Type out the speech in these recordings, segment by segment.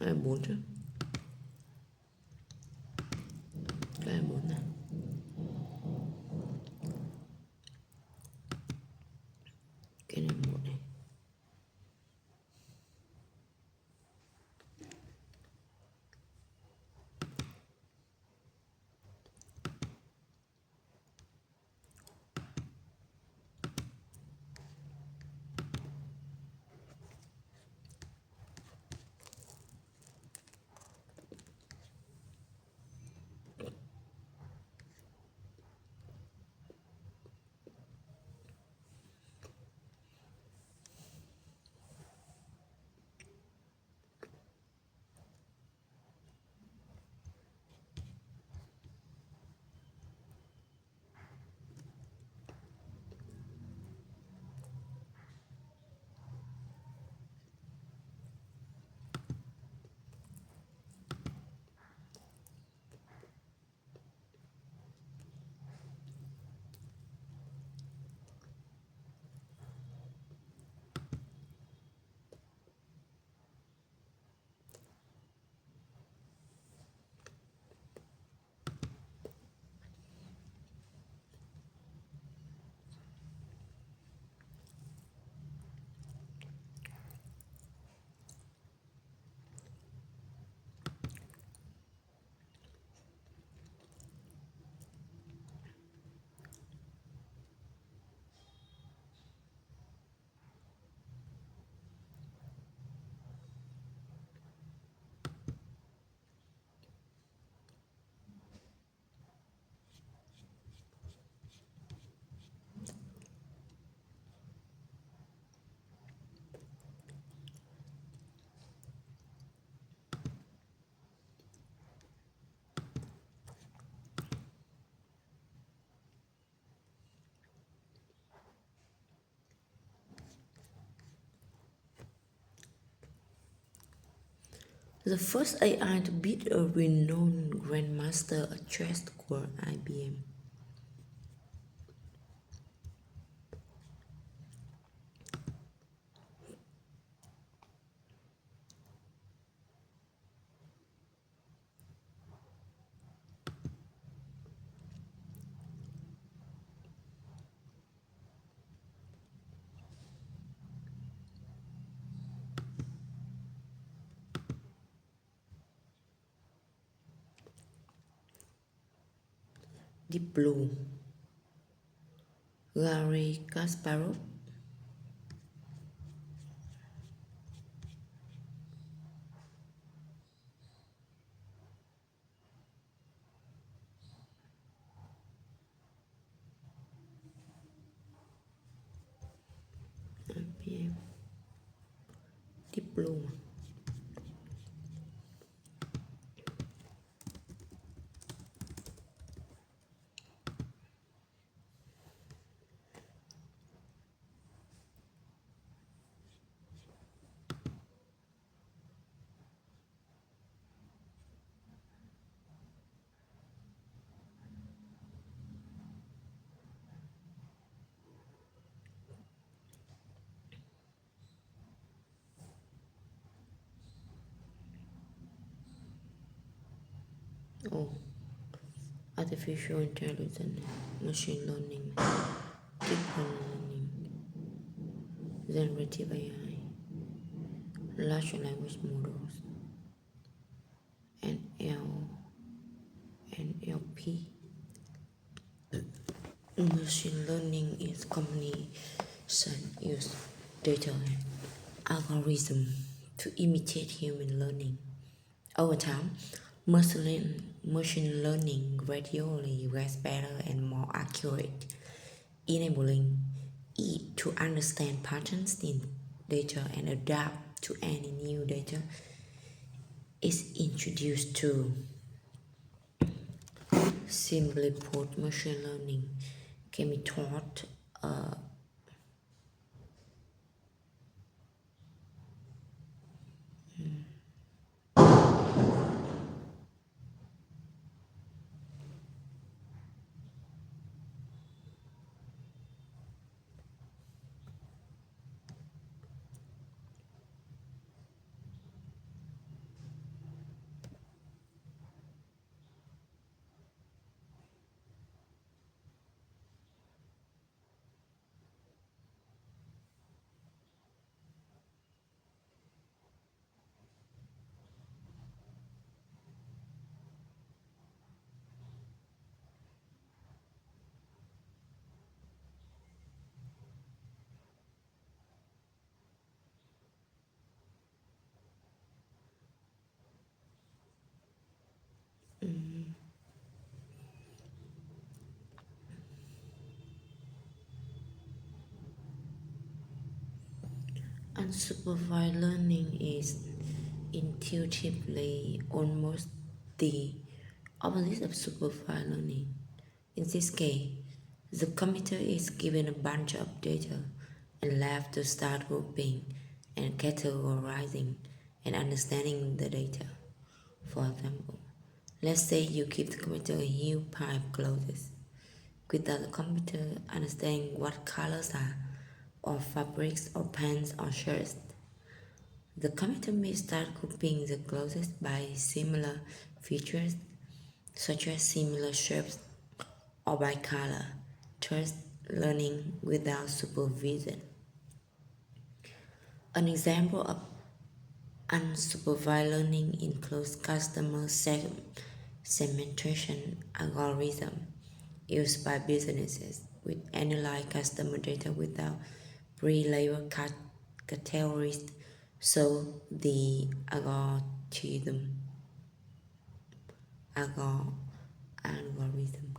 Ngày 4 chứ. cái 4 này. Cái này 1 này. The first AI to beat a renowned grandmaster at chess were IBM. Deep Blue, Garry Kasparov, IBM, Deep Blue. Oh, artificial intelligence, machine learning, deep learning, generative AI, large language models, NL, NLP. Machine learning is combination use data and algorithm to imitate human learning. Over time, machine learning gradually gets better and more accurate, enabling it to understand patterns in data and adapt to any new data is introduced to. Simply put, machine learning can be taught Unsupervised learning is intuitively almost the opposite of supervised learning. In this case, the computer is given a bunch of data and left to start grouping and categorizing and understanding the data. For example, let's say you give the computer a huge pile of clothes without the computer understanding what colors are, or fabrics, or pants, or shirts. The computer may start grouping the clothes by similar features, such as similar shapes, or by color, thus learning without supervision. An example of unsupervised learning includes customer segmentation algorithm used by businesses which analyze customer data without pre-labeled categories, so the algorithm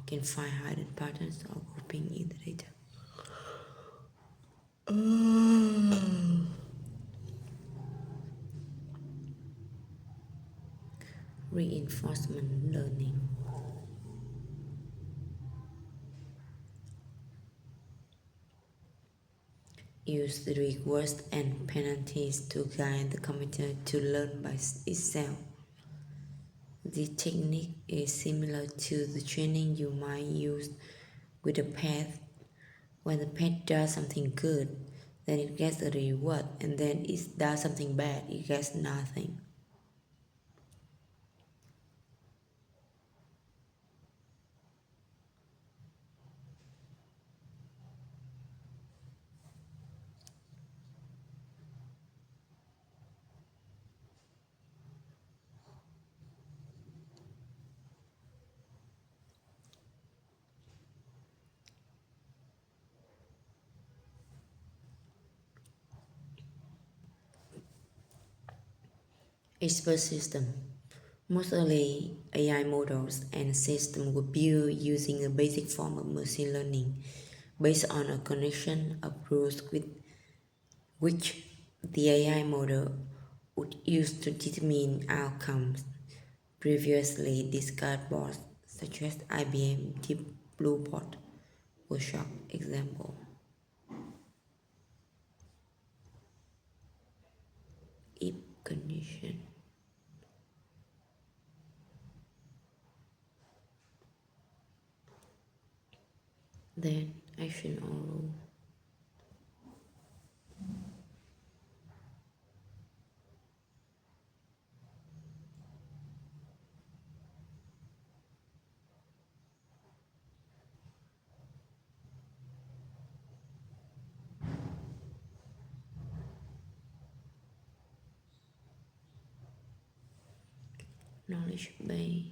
can find hidden patterns or grouping in the data. Reinforcement learning. Use the rewards and penalties to guide the computer to learn by itself. The technique is similar to the training you might use with a pet. When the pet does something good, then it gets a reward, and then it does something bad, it gets nothing. Expert system. Most early AI models and systems were built using a basic form of machine learning based on a collection of rules with which the AI model would use to determine outcomes. Previously discussed boards such as IBM Deep Blue Board were short example. If condition. Then action or rule. Knowledge base.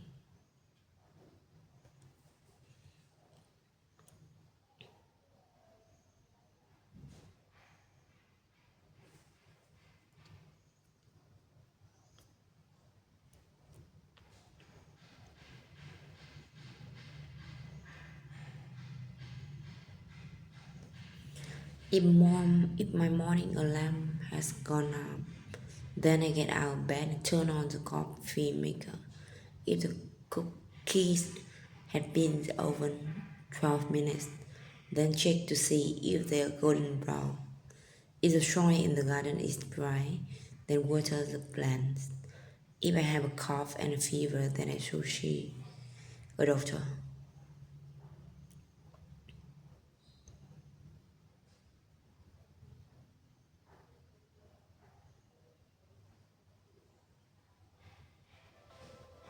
If my morning alarm has gone off, then I get out of bed and turn on the coffee maker. If the cookies had been in the oven 12 minutes, then check to see if they are golden brown. If the soil in the garden is dry, then water the plants. If I have a cough and a fever, then I should see a doctor.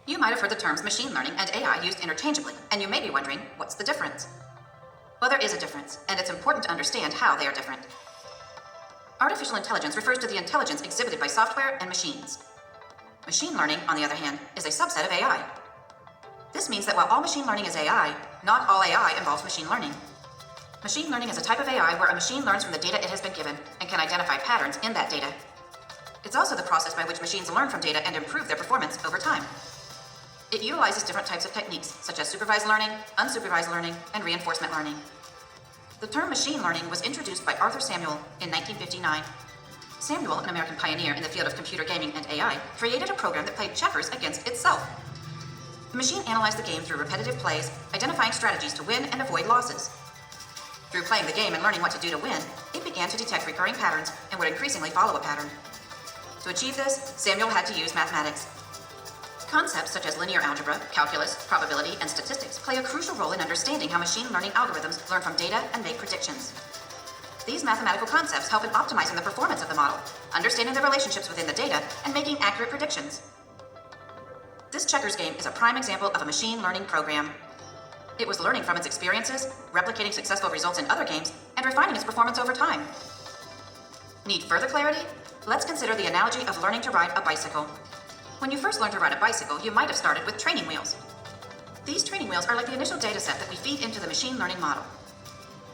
You might have heard the terms machine learning and AI used interchangeably, and you may be wondering, what's the difference? Well, there is a difference, and it's important to understand how they are different. Artificial intelligence refers to the intelligence exhibited by software and machines. Machine learning, on the other hand, is a subset of AI. This means that while all machine learning is AI, not all AI involves machine learning. Machine learning is a type of AI where a machine learns from the data it has been given and can identify patterns in that data. It's also the process by which machines learn from data and improve their performance over time. It utilizes different types of techniques, such as supervised learning, unsupervised learning, and reinforcement learning. The term machine learning was introduced by Arthur Samuel in 1959. Samuel, an American pioneer in the field of computer gaming and AI, created a program that played checkers against itself. The machine analyzed the game through repetitive plays, identifying strategies to win and avoid losses. Through playing the game and learning what to do to win, it began to detect recurring patterns and would increasingly follow a pattern. To achieve this, Samuel had to use mathematics. Concepts such as linear algebra, calculus, probability, and statistics play a crucial role in understanding how machine learning algorithms learn from data and make predictions. These mathematical concepts help in optimizing the performance of the model, understanding the relationships within the data, and making accurate predictions. This checkers game is a prime example of a machine learning program. It was learning from its experiences, replicating successful results in other games, and refining its performance over time. Need further clarity? Let's consider the analogy of learning to ride a bicycle. When you first learned to ride a bicycle, you might have started with training wheels. These training wheels are like the initial data set that we feed into the machine learning model.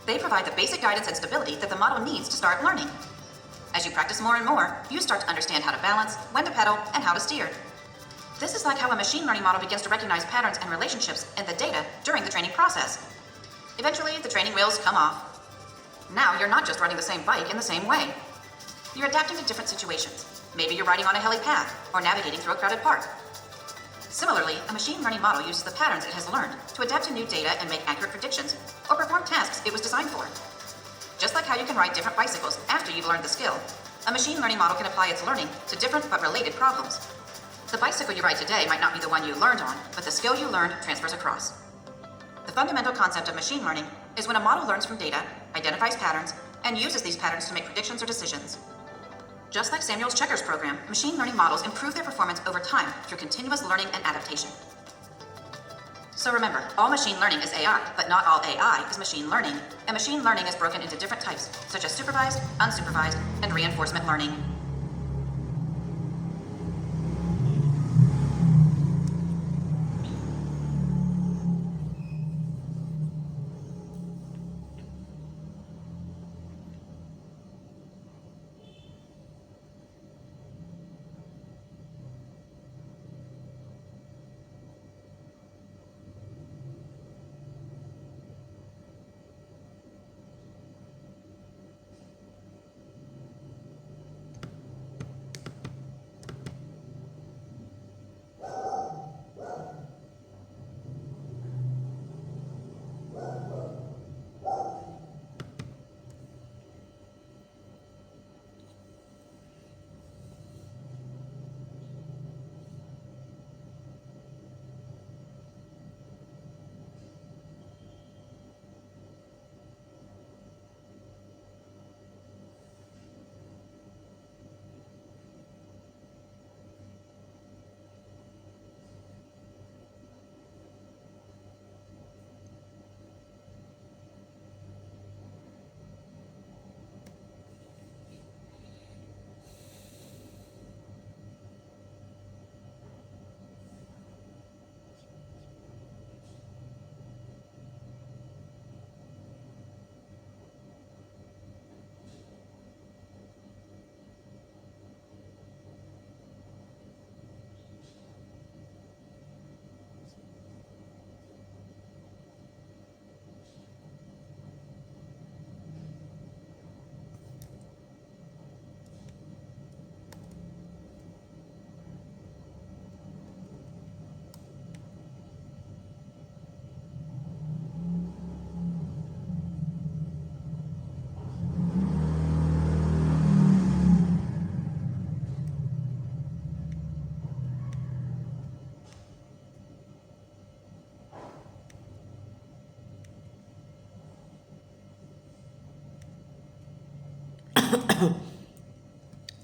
They provide the basic guidance and stability that the model needs to start learning. As you practice more and more, you start to understand how to balance, when to pedal, and how to steer. This is like how a machine learning model begins to recognize patterns and relationships in the data during the training process. Eventually, the training wheels come off. Now you're not just riding the same bike in the same way. You're adapting to different situations. Maybe you're riding on a hilly path or navigating through a crowded park. Similarly, a machine learning model uses the patterns it has learned to adapt to new data and make accurate predictions or perform tasks it was designed for. Just like how you can ride different bicycles after you've learned the skill, a machine learning model can apply its learning to different but related problems. The bicycle you ride today might not be the one you learned on, but the skill you learned transfers across. The fundamental concept of machine learning is when a model learns from data, identifies patterns, and uses these patterns to make predictions or decisions. Just like Samuel's checkers program, machine learning models improve their performance over time through continuous learning and adaptation. So remember, all machine learning is AI, but not all AI is machine learning, and machine learning is broken into different types, such as supervised, unsupervised, and reinforcement learning.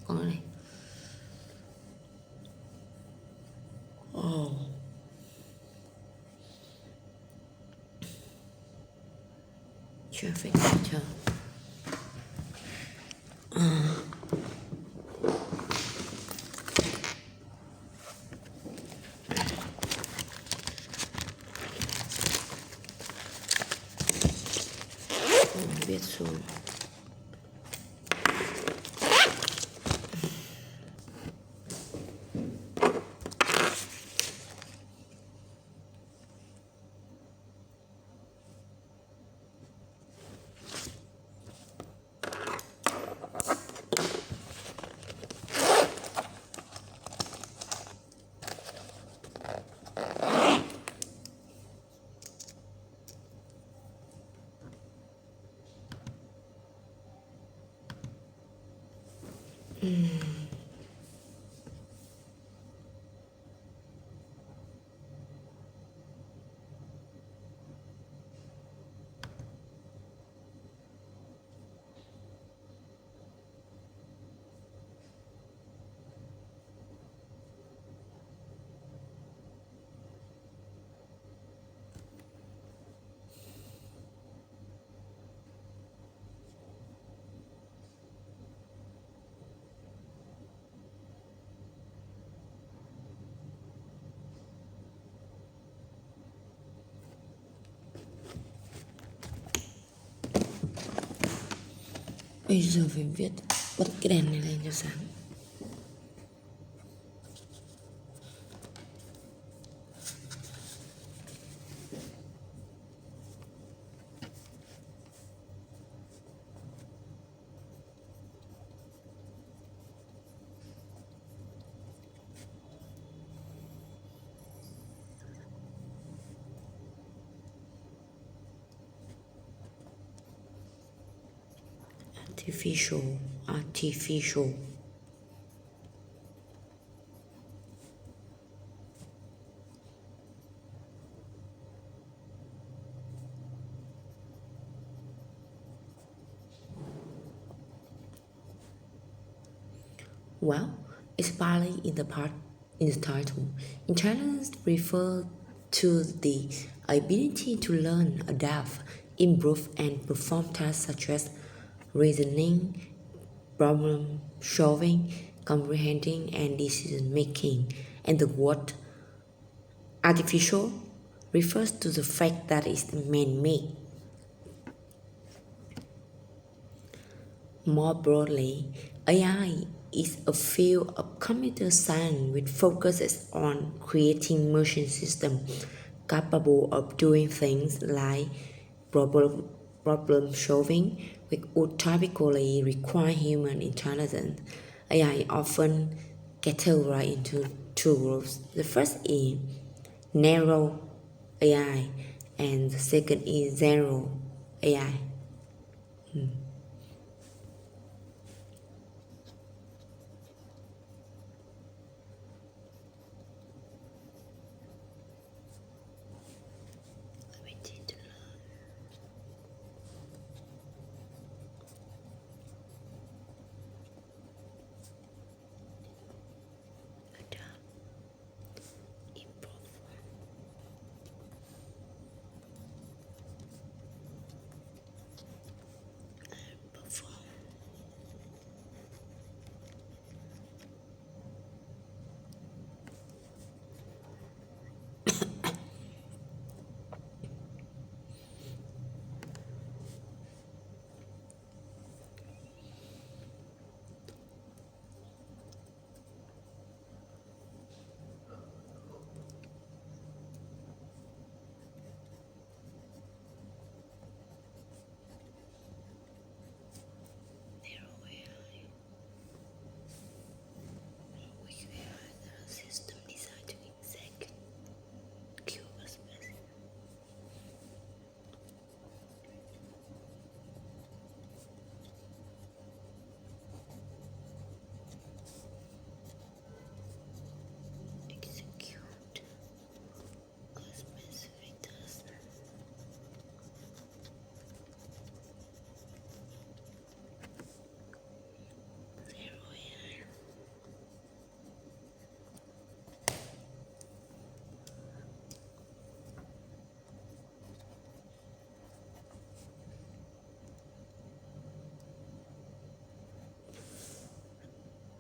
Con cái này. Oh. Traffic lighter. Viết xuống. Bây giờ phải viết, bật cái đèn này lên cho sáng. Artificial. Well, it's partly in the title. Intelligence refers to the ability to learn, adapt, improve, and perform tasks such as reasoning, problem solving, comprehending, and decision making. And the word artificial refers to the fact that it's man-made. More broadly, AI is a field of computer science which focuses on creating machine systems capable of doing things like problem, problem solving, which would typically require human intelligence. AI often categorized into two groups. The first is narrow AI, and the second is zero AI. System designed to execute a specific task.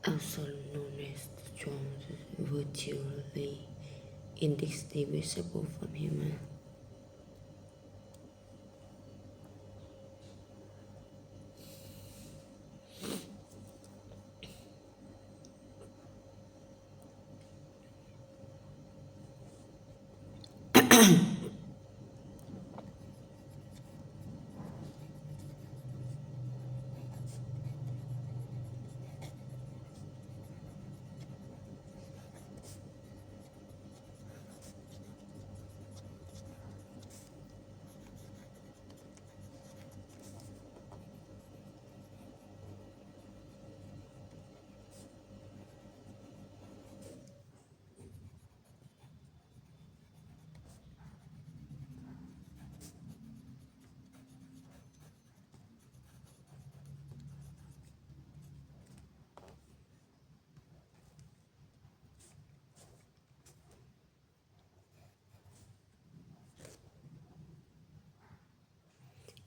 Also known as the drones, virtually indistinguishable from human.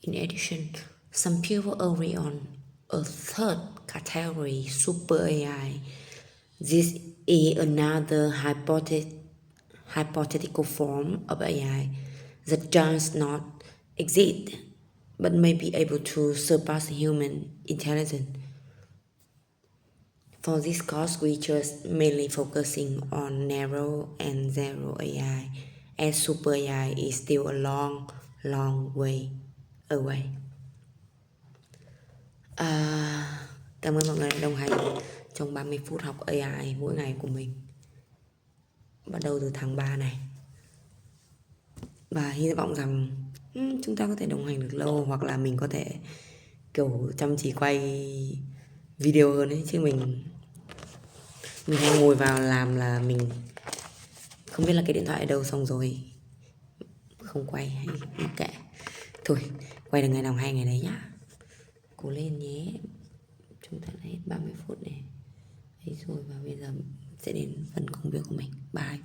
In addition, some people agree on a third category, super AI. This is another hypothetical form of AI that does not exist but may be able to surpass human intelligence. For this course, we just mainly focusing on narrow and zero AI, as super AI is still a long way away. Cảm ơn mọi người đã đồng hành trong 30 phút học AI mỗi ngày của mình, bắt đầu từ tháng 3 này. Và hy vọng rằng chúng ta có thể đồng hành được lâu, hoặc là mình có thể kiểu chăm chỉ quay video hơn ấy, chứ mình hay ngồi vào làm là mình không biết là cái điện thoại ở đâu, xong rồi không quay hay mặc kệ. Thôi, quay được ngày nào hay ngày đấy nhá. Cố lên nhé. Chúng ta đã hết 30 phút này. Đấy rồi, và bây giờ sẽ đến phần công việc của mình. Bye.